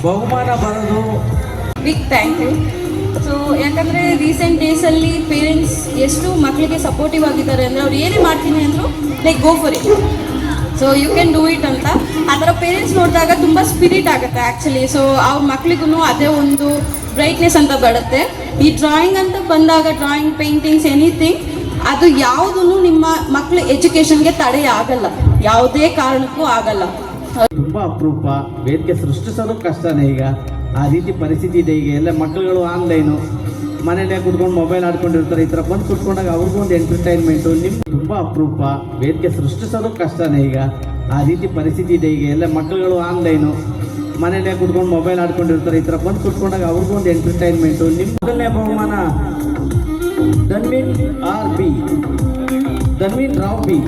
ಬಹುಮಾನ ಬರೋದು big thank you. So ಯಾಕಂದರೆ ರೀಸೆಂಟ್ ಡೇಸಲ್ಲಿ ಪೇರೆಂಟ್ಸ್ ಎಷ್ಟು ಮಕ್ಕಳಿಗೆ ಸಪೋರ್ಟಿವ್ ಆಗಿದ್ದಾರೆ ಅಂದರೆ ಅವ್ರು ಏನೇ ಮಾಡ್ತೀನಿ ಅಂದರು like go for it, so you can do it ಅಂತ. ಆ ಥರ ಪೇರೆಂಟ್ಸ್ ನೋಡಿದಾಗ ತುಂಬ ಸ್ಪಿರಿಟ್ ಆಗುತ್ತೆ ಆ್ಯಕ್ಚುಲಿ. ಸೊ ಅವ್ರ ಮಕ್ಳಿಗೂ ಅದೇ ಒಂದು ಬ್ರೈಟ್ನೆಸ್ ಅಂತ ಬರುತ್ತೆ. ಈ ಡ್ರಾಯಿಂಗ್ ಅಂತ ಬಂದಾಗ ಡ್ರಾಯಿಂಗ್, ಪೇಂಟಿಂಗ್ಸ್, ಎನಿಥಿಂಗ್ ಅದು ಯಾವುದೂ ನಿಮ್ಮ ಮಕ್ಕಳ ಎಜುಕೇಷನ್ಗೆ ತಡೆ ಆಗಲ್ಲ, ಯಾವುದೇ ಕಾರಣಕ್ಕೂ ಆಗಲ್ಲ. ತುಂಬ ಅಪರೂಪ, ವೇದಿಕೆ ಸೃಷ್ಟಿಸೋದು ಕಷ್ಟನೇ. ಈಗ ಆ ರೀತಿ ಪರಿಸ್ಥಿತಿ ಇದೆ. ಈಗ ಎಲ್ಲ ಮಕ್ಕಳುಗಳು ಆನ್ಲೈನು, ಮನೇಲೆ ಕುತ್ಕೊಂಡು ಮೊಬೈಲ್ ಆಡ್ಕೊಂಡಿರ್ತಾರೆ. ಈ ಥರ ಬಂದು ಕುತ್ಕೊಂಡಾಗ ಅವ್ರಿಗೂ ಒಂದು ಎಂಟರ್ಟೈನ್ಮೆಂಟು. ತುಂಬ ಅಪರೂಪ, ವೇದಿಕೆ ಸೃಷ್ಟಿಸೋದು ಕಷ್ಟನೇ. ಈಗ ಆ ರೀತಿ ಪರಿಸ್ಥಿತಿ ಇದೆ. ಈಗ ಎಲ್ಲ ಮಕ್ಕಳುಗಳು ಆನ್ಲೈನು, ಮನೇಲೆ ಕುತ್ಕೊಂಡು ಮೊಬೈಲ್ ಆಡ್ಕೊಂಡಿರ್ತಾರೆ. ಈ ಥರ ಬಂದು ಕುತ್ಕೊಂಡಾಗ ಅವ್ರಿಗೂ ಒಂದು ಎಂಟರ್ಟೈನ್ಮೆಂಟು. ನಿಮ್ಮ ಮೊದಲನೇ ಬಹುಮಾನ ಧನ್ವೀನ್ ರಾವ್ ಬಿ,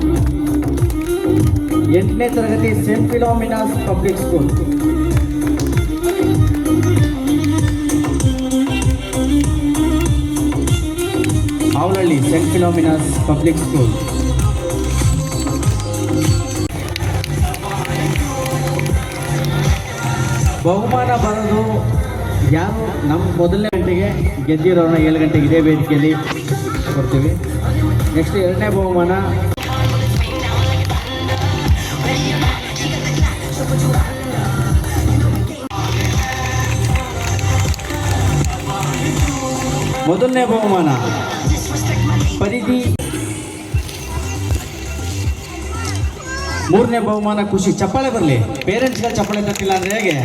8ನೇ ತರಗತಿ, Saint Philomena's Public School. Avalahalli Saint Philomena's Public School. ಬಹುಮಾನ ಬರೋದು ಯಾರು ನಮ್ಮ ಮೊದಲನೇ ಗಂಟೆಗೆ ಗೆದ್ದಿರೋಣ 7 ಗಂಟೆಗೆ ಇದೇ ವೇದಿಕೆಯಲ್ಲಿ ಕೊಡ್ತೀವಿ. ನೆಕ್ಸ್ಟ್ 2ನೇ ಬಹುಮಾನ ಮೊದಲನೇ ಬಹುಮಾನ ಪರಿಧಿ, 3ನೇ ಬಹುಮಾನ ಖುಷಿ. ಚಪ್ಪಾಳೆ ಬರಲಿ, ಪೇರೆಂಟ್ಸ್ಗಳು ಚಪ್ಪಾಳೆ ತಟ್ಟಿಲ್ಲ ಅಂದರೆ ಹೇಗೆ?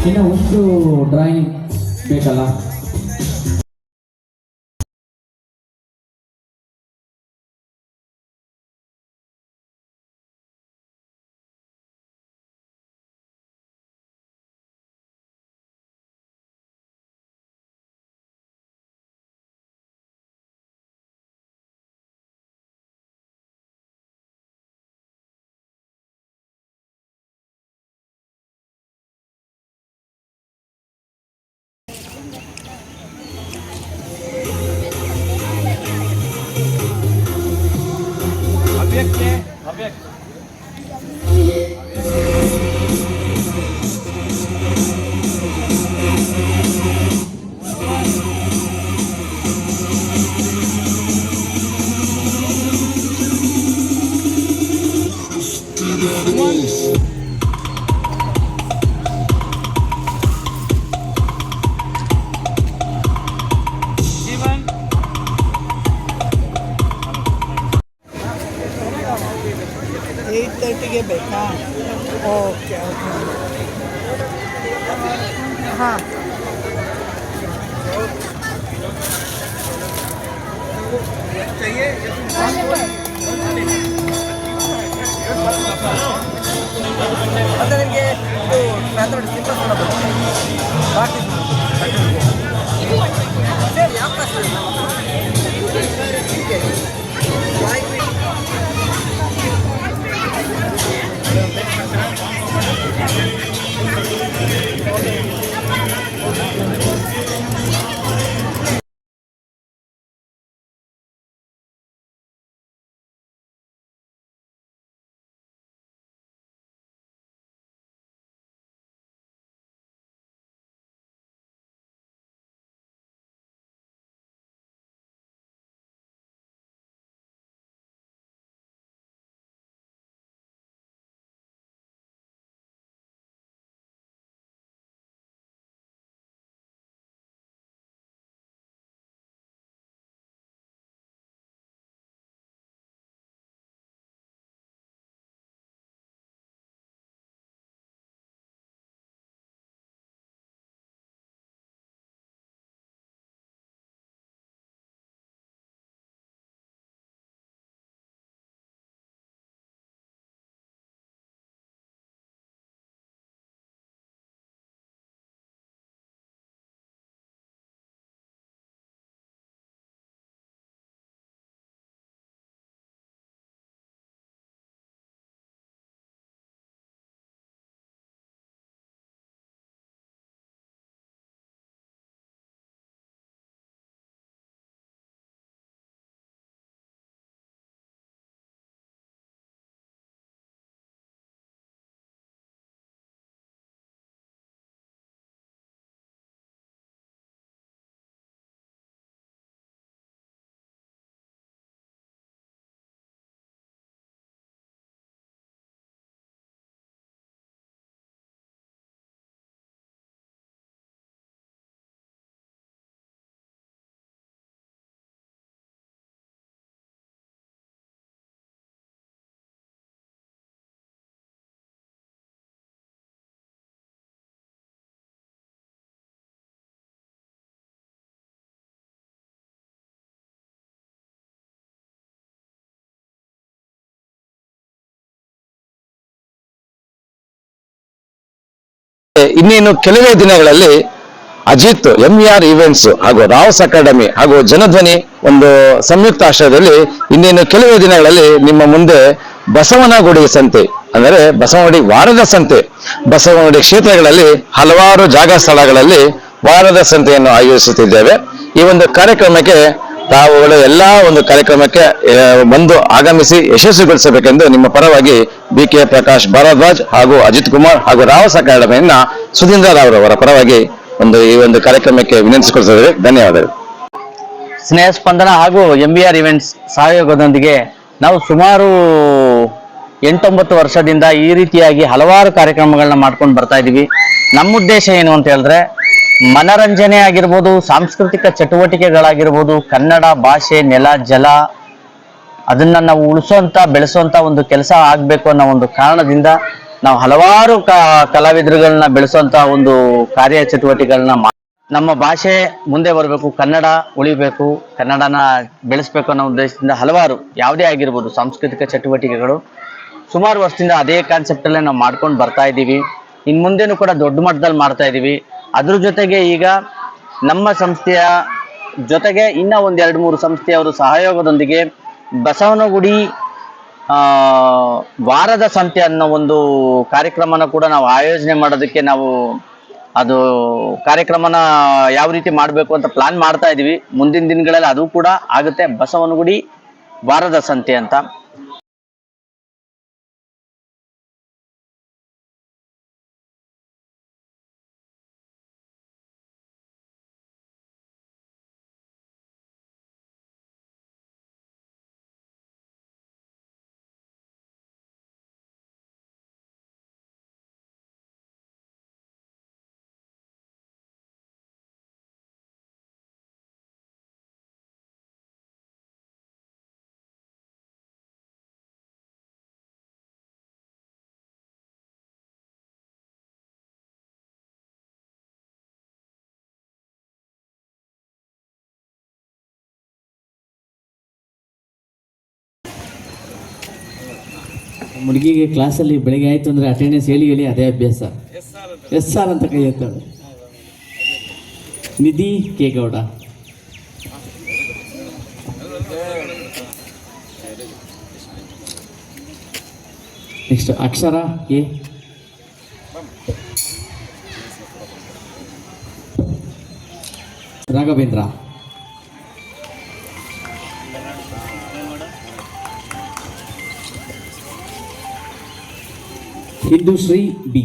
ಇನ್ನು ಒಂದು ಡ್ರಾಯಿಂಗ್ ಬೇಕಲ್ಲ. ಇನ್ನೇನು ಕೆಲವೇ ದಿನಗಳಲ್ಲಿ ಅಜಿತ್ MER ಈವೆಂಟ್ಸ್ ಹಾಗೂ ರಾವ್ಸ್ ಅಕಾಡೆಮಿ ಹಾಗೂ ಜನಧ್ವನಿ ಒಂದು ಸಂಯುಕ್ತ ಆಶ್ರಯದಲ್ಲಿ ಇನ್ನೇನು ಕೆಲವೇ ದಿನಗಳಲ್ಲಿ ನಿಮ್ಮ ಮುಂದೆ ಬಸವನಗುಡಿ ಸಂತೆ ಅಂದರೆ ಬಸವನಗುಡಿ ವಾರದ ಸಂತೆ, ಬಸವನಗುಡಿ ಕ್ಷೇತ್ರಗಳಲ್ಲಿ ಹಲವಾರು ಜಾಗ ಸ್ಥಳಗಳಲ್ಲಿ ವಾರದ ಸಂತೆಯನ್ನು ಆಯೋಜಿಸುತ್ತಿದ್ದೇವೆ. ಈ ಒಂದು ಕಾರ್ಯಕ್ರಮಕ್ಕೆ ತಾವುಗಳು ಎಲ್ಲಾ ಒಂದು ಕಾರ್ಯಕ್ರಮಕ್ಕೆ ಬಂದು ಆಗಮಿಸಿ ಯಶಸ್ವಿಗೊಳಿಸಬೇಕೆಂದು ನಿಮ್ಮ ಪರವಾಗಿ BK ಪ್ರಕಾಶ್ ಭಾರದ್ವಾಜ್ ಹಾಗೂ ಅಜಿತ್ ಕುಮಾರ್ ಹಾಗೂ ರಾವ್ಸ್ ಅಕಾಡೆಮಿಯನ್ನ ಸುಧೀಂದ್ರ ರಾವ್ರವರ ಪರವಾಗಿ ಈ ಒಂದು ಕಾರ್ಯಕ್ರಮಕ್ಕೆ ವಿನಂತಿಸಿಕೊಳ್ತಿದ್ದೇವೆ. ಧನ್ಯವಾದಗಳು. ಸ್ನೇಹ ಸ್ಪಂದನ ಹಾಗೂ MER ಈವೆಂಟ್ಸ್ ಸಹಯೋಗದೊಂದಿಗೆ ನಾವು ಸುಮಾರು 8-9 ವರ್ಷದಿಂದ ಈ ರೀತಿಯಾಗಿ ಹಲವಾರು ಕಾರ್ಯಕ್ರಮಗಳನ್ನ ಮಾಡ್ಕೊಂಡು ಬರ್ತಾ ಇದ್ದೀವಿ. ನಮ್ಮ ಉದ್ದೇಶ ಏನು ಅಂತ ಹೇಳಿದ್ರೆ ಮನರಂಜನೆ ಆಗಿರ್ಬೋದು, ಸಾಂಸ್ಕೃತಿಕ ಚಟುವಟಿಕೆಗಳಾಗಿರ್ಬೋದು, ಕನ್ನಡ ಭಾಷೆ, ನೆಲ, ಜಲ ಅದನ್ನ ನಾವು ಉಳಿಸೋಂಥ ಬೆಳೆಸೋಂಥ ಒಂದು ಕೆಲಸ ಆಗಬೇಕು ಅನ್ನೋ ಒಂದು ಕಾರಣದಿಂದ ನಾವು ಹಲವಾರು ಕಲಾವಿದರುಗಳನ್ನ ಬೆಳೆಸೋಂಥ ಒಂದು ಕಾರ್ಯ ಚಟುವಟಿಕೆಗಳನ್ನ ನಮ್ಮ ಭಾಷೆ ಮುಂದೆ ಬರಬೇಕು, ಕನ್ನಡ ಉಳಿಬೇಕು, ಕನ್ನಡನ ಬೆಳೆಸ್ಬೇಕು ಅನ್ನೋ ಉದ್ದೇಶದಿಂದ ಹಲವಾರು ಯಾವುದೇ ಆಗಿರ್ಬೋದು ಸಾಂಸ್ಕೃತಿಕ ಚಟುವಟಿಕೆಗಳು ಸುಮಾರು ವರ್ಷದಿಂದ ಅದೇ ಕಾನ್ಸೆಪ್ಟಲ್ಲೇ ನಾವು ಮಾಡ್ಕೊಂಡು ಬರ್ತಾ ಇದ್ದೀವಿ. ಇನ್ನು ಮುಂದೆನೂ ಕೂಡ ದೊಡ್ಡ ಮಟ್ಟದಲ್ಲಿ ಮಾಡ್ತಾ ಇದ್ದೀವಿ. ಅದ್ರ ಜೊತೆಗೆ ಈಗ ನಮ್ಮ ಸಂಸ್ಥೆಯ ಜೊತೆಗೆ ಇನ್ನೂ ಒಂದು 2-3 ಸಂಸ್ಥೆಯವರು ಸಹಯೋಗದೊಂದಿಗೆ ಬಸವನಗುಡಿ ವಾರದ ಸಂತೆ ಅನ್ನೋ ಒಂದು ಕಾರ್ಯಕ್ರಮನ ಕೂಡ ನಾವು ಆಯೋಜನೆ ಮಾಡೋದಕ್ಕೆ ನಾವು ಅದು ಕಾರ್ಯಕ್ರಮನ ಯಾವ ರೀತಿ ಮಾಡಬೇಕು ಅಂತ ಪ್ಲಾನ್ ಮಾಡ್ತಾ ಇದ್ದೀವಿ. ಮುಂದಿನ ದಿನಗಳಲ್ಲಿ ಅದು ಕೂಡ ಆಗುತ್ತೆ. ಬಸವನಗುಡಿ ವಾರದ ಸಂತೆ ಅಂತ. ಹುಡುಗಿಗೆ ಕ್ಲಾಸಲ್ಲಿ ಬೆಳಗ್ಗೆ ಆಯಿತು ಅಂದರೆ ಅಟೆಂಡೆನ್ಸ್ ಹೇಳಿ ಅದೇ ಅಭ್ಯಾಸ. SR ಅಂತ ಕೈ ಎತ್ತಾಳೆ. Nidhi K Gowda, next Akshara K, Raghavendra, Hindushree B,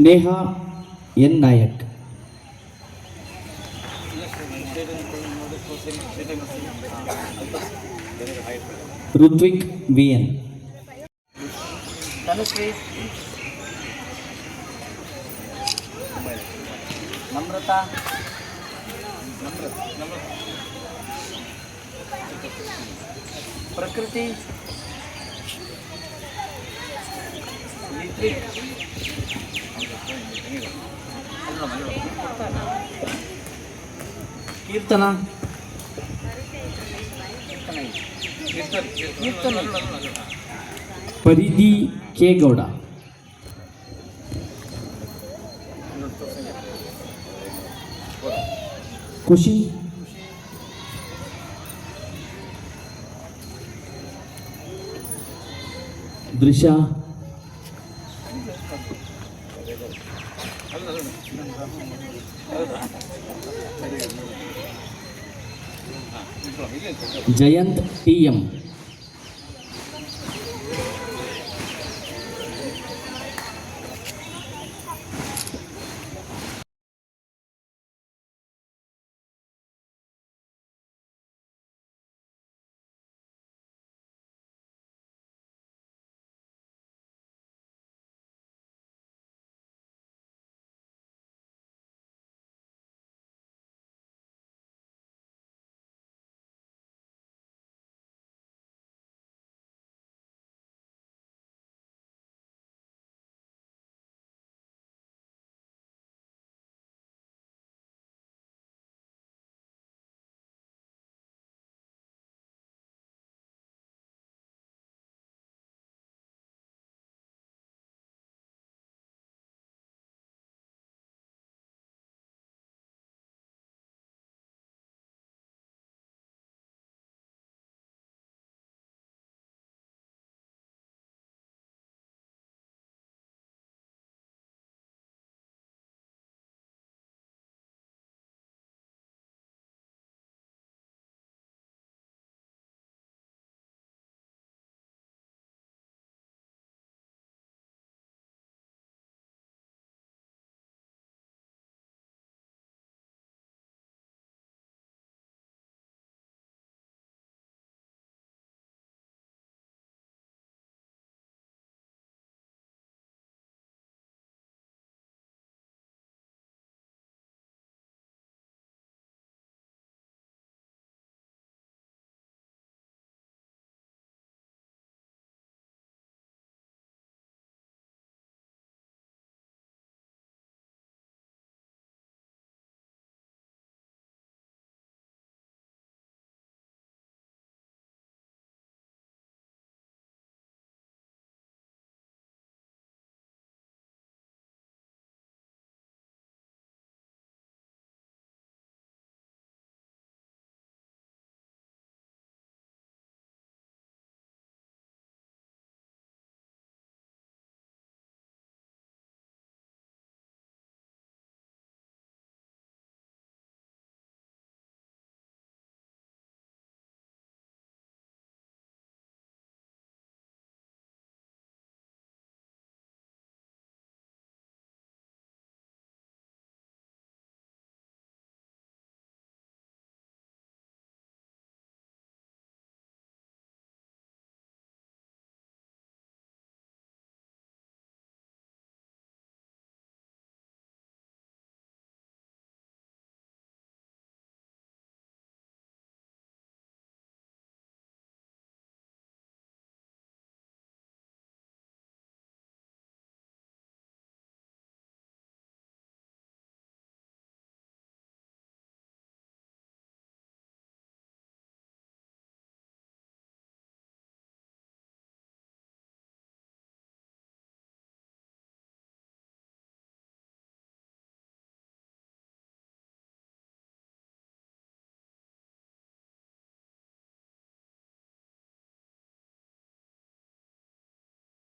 Neha N Nayak, Ritvik VN, Namrata, Prakruti, Keerthana, ಪರಿಧಿ K Gowda, ಖುಷಿ, ದೃಶ್ಯ, ಜಯಂತ್ TM,